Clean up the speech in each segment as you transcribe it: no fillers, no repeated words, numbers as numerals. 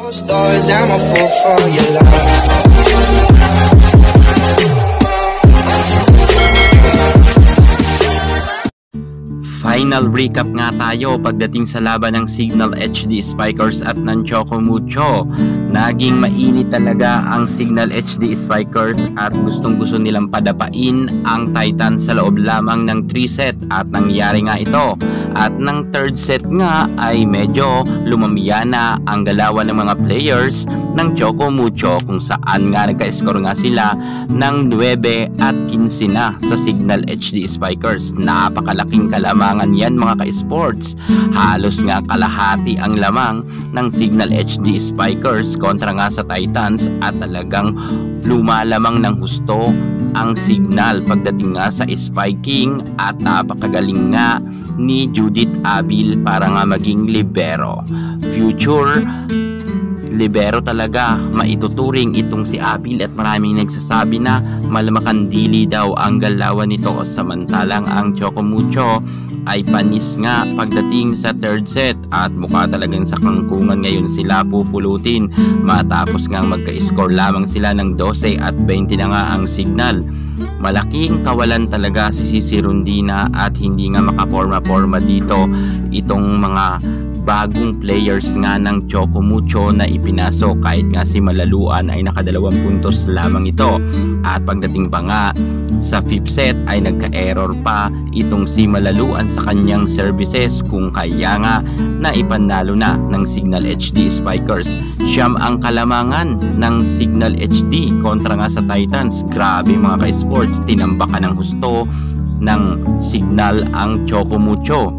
Closed doors, I'm a fool for your love. Final recap nga tayo pagdating sa laban ng Signal HD Spikers at ng Choco Mucho. Naging mainit talaga ang Signal HD Spikers at gustong-gusto nilang padapain ang Titans sa loob lamang ng 3 set at nangyari nga ito. At ng third set nga ay medyo lumamya na ang galawan ng mga players ng Choco Mucho kung saan nga nagka-score nga sila ng 9 at 15 na sa Signal HD Spikers. Napakalaking kalamangan yan mga ka-sports. Halos nga kalahati ang lamang ng Signal HD Spikers kontra nga sa Titans at talagang lumalamang ng husto ang Signal pagdating nga sa spiking at napakagaling nga ni Judith Abil para nga maging libero. Future libero talaga maituturing itong si Abil at maraming nagsasabi na malamakandili daw ang galawan nito, samantalang ang Choco Mucho ay panis nga pagdating sa third set at mukha talagang sa kangkungan ngayon sila pupulutin matapos nga magka-score lamang sila ng 12 at 20 na nga ang Signal. Malaking kawalan talaga si Sisi Rondina at hindi nga makaporma-porma dito itong mga bagong players nga ng Choco Mucho na ipinasok kahit nga si Malaluan ay nakadalawang puntos lamang ito. At pagdating pa nga sa fifth set ay nagka-error pa itong si Malaluan sa kanyang services kung kaya nga na ipanalo na ng Signal HD Spikers. Siyam ang kalamangan ng Signal HD kontra nga sa Titans. Grabe mga ka-sports, tinambakan ng husto ng Signal ang Choco Mucho.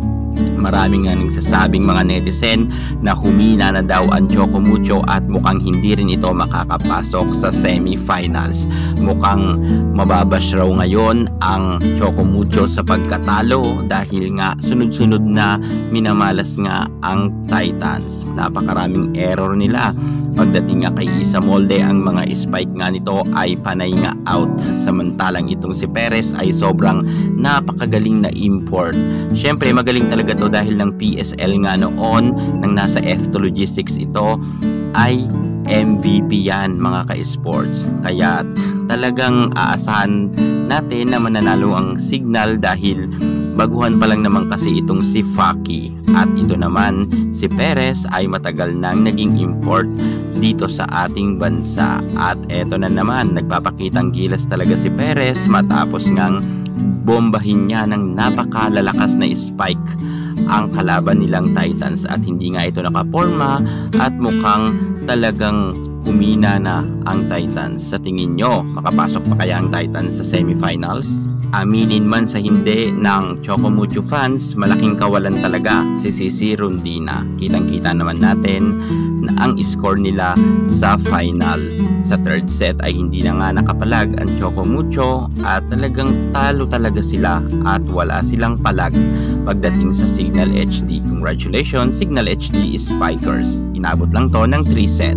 Maraming nga nagsasabing mga netizen na humina na daw ang Choco Mucho at mukhang hindi rin ito makakapasok sa semifinals. Mukhang mababash raw ngayon ang Choco Mucho sa pagkatalo dahil nga sunod-sunod na minamalas nga ang Titans. Napakaraming error nila. Pagdating nga kay Isa Molde, ang mga spike nga nito ay panay nga out. Samantalang itong si Perez ay sobrang napakagaling na import. Syempre magaling talaga to dahil ng PSL nga noon nang nasa F2 Logistics ito ay MVP yan mga ka-sports. Kaya talagang aasahan natin na mananalo ang Signal dahil baguhan pa lang naman kasi itong si Faki. At ito naman si Perez ay matagal nang naging import dito sa ating bansa. At eto na naman, nagpapakitang gilas talaga si Perez matapos ngang bombahin niya ng napakalalakas na spike ang kalaban nilang Titans at hindi nga ito nakaporma at mukhang talagang humina na ang Titans. Sa tingin nyo, makapasok pa kaya ang Titans sa semifinals? Aminin man sa hindi ng Choco Mucho fans, malaking kawalan talaga si Sisi Rondina. Kitang-kita naman natin na ang score nila sa final. Sa third set ay hindi na nga nakapalag ang Choco Mucho at talagang talo talaga sila at wala silang palag pagdating sa Signal HD. Congratulations Signal HD Spikers. Inabot lang to ng 3 set.